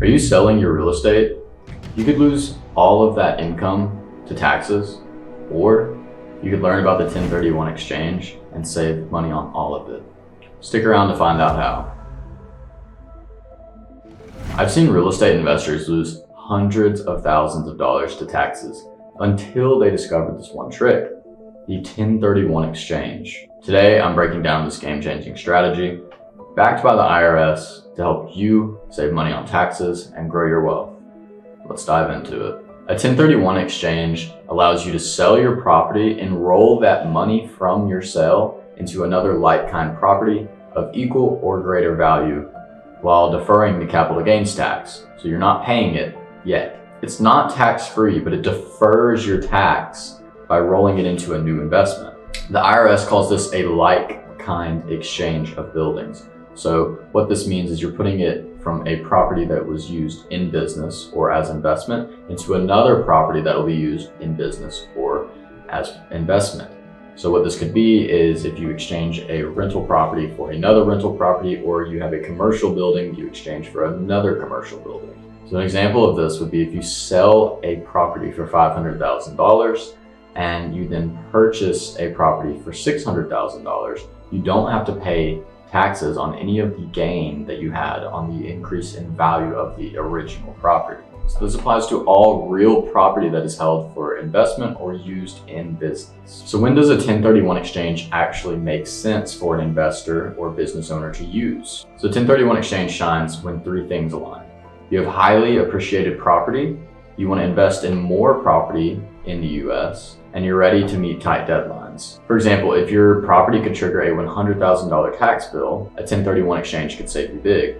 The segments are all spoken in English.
Are you selling your real estate? You could lose all of that income to taxes, or you could learn about the 1031 exchange and save money on all of it. Stick around to find out how. I've seen real estate investors lose hundreds of thousands of dollars to taxes until they discovered this one trick, the 1031 exchange. Today, I'm breaking down this game-changing strategy backed by the IRS to help you save money on taxes and grow your wealth. Let's dive into it. A 1031 exchange allows you to sell your property and roll that money from your sale into another like-kind property of equal or greater value while deferring the capital gains tax. So you're not paying it yet. It's not tax-free, but it defers your tax by rolling it into a new investment. The IRS calls this a like-kind exchange of buildings. So what this means is you're putting it from a property that was used in business or as investment into another property that will be used in business or as investment. So what this could be is if you exchange a rental property for another rental property, or you have a commercial building you exchange for another commercial building. So an example of this would be if you sell a property for $500,000 and you then purchase a property for $600,000, you don't have to pay taxes on any of the gain that you had on the increase in value of the original property. So this applies to all real property that is held for investment or used in business. So when does a 1031 exchange actually make sense for an investor or business owner to use? So 1031 exchange shines when three things align. You have highly appreciated property, you want to invest in more property in the US, and you're ready to meet tight deadlines. For example, if your property could trigger a $100,000 tax bill, a 1031 exchange could save you big.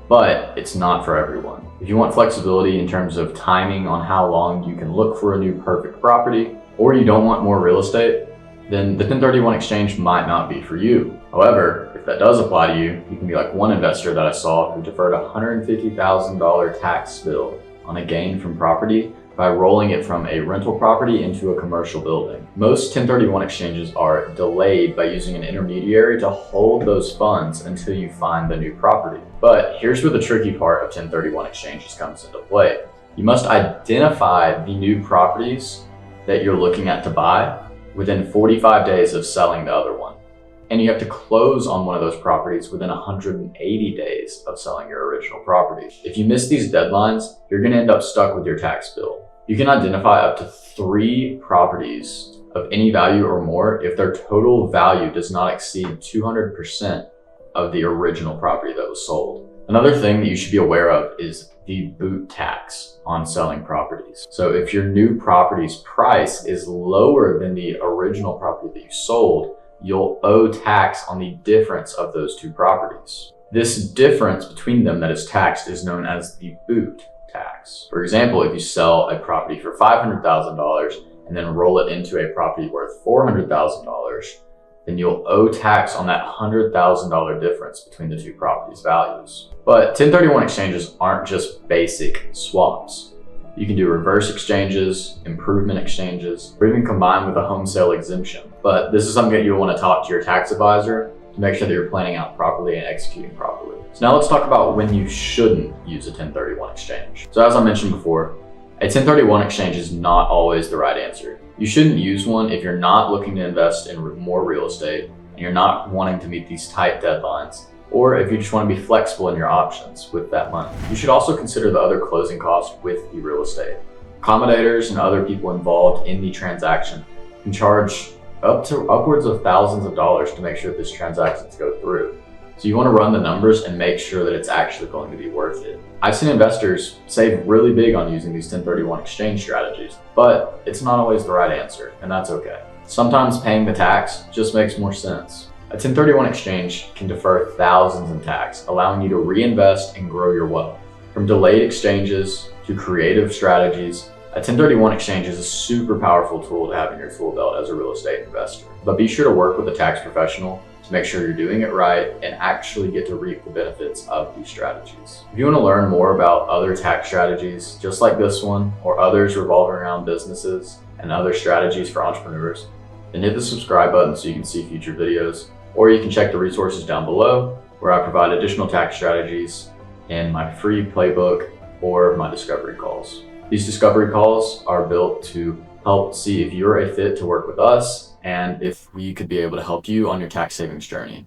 But it's not for everyone. If you want flexibility in terms of timing on how long you can look for a new perfect property, or you don't want more real estate, then the 1031 exchange might not be for you. However, if that does apply to you, you can be like one investor that I saw who deferred a $150,000 tax bill on a gain from property by rolling it from a rental property into a commercial building. Most 1031 exchanges are delayed by using an intermediary to hold those funds until you find the new property. But here's where the tricky part of 1031 exchanges comes into play. You must identify the new properties that you're looking at to buy within 45 days of selling the other one. And you have to close on one of those properties within 180 days of selling your original property. If you miss these deadlines, you're gonna end up stuck with your tax bill. You can identify up to 3 properties of any value or more if their total value does not exceed 200% of the original property that was sold. Another thing that you should be aware of is the boot tax on selling properties. So if your new property's price is lower than the original property that you sold, you'll owe tax on the difference of those two properties. This difference between them that is taxed is known as the boot tax. For example, if you sell a property for $500,000 and then roll it into a property worth $400,000, then you'll owe tax on that $100,000 difference between the two properties' values. But 1031 exchanges aren't just basic swaps. You can do reverse exchanges, improvement exchanges, or even combine with a home sale exemption. But this is something that you'll want to talk to your tax advisor to make sure that you're planning out properly and executing properly. So now let's talk about when you shouldn't use a 1031 exchange. So as I mentioned before, a 1031 exchange is not always the right answer. You shouldn't use one if you're not looking to invest in more real estate and you're not wanting to meet these tight deadlines, or if you just want to be flexible in your options with that money. You should also consider the other closing costs with the real estate. Accommodators and other people involved in the transaction can charge upwards of thousands of dollars to make sure this transactions go through. So you want to run the numbers and make sure that it's actually going to be worth it. I've seen investors save really big on using these 1031 exchange strategies, but it's not always the right answer, and that's okay. Sometimes paying the tax just makes more sense. A 1031 exchange can defer thousands in tax, allowing you to reinvest and grow your wealth. From delayed exchanges to creative strategies, a 1031 exchange is a super powerful tool to have in your tool belt as a real estate investor. But be sure to work with a tax professional to make sure you're doing it right and actually get to reap the benefits of these strategies. If you want to learn more about other tax strategies just like this one, or others revolving around businesses and other strategies for entrepreneurs, then hit the subscribe button so you can see future videos, or you can check the resources down below where I provide additional tax strategies in my free playbook or my discovery calls. These discovery calls are built to help see if you're a fit to work with us and if we could be able to help you on your tax savings journey.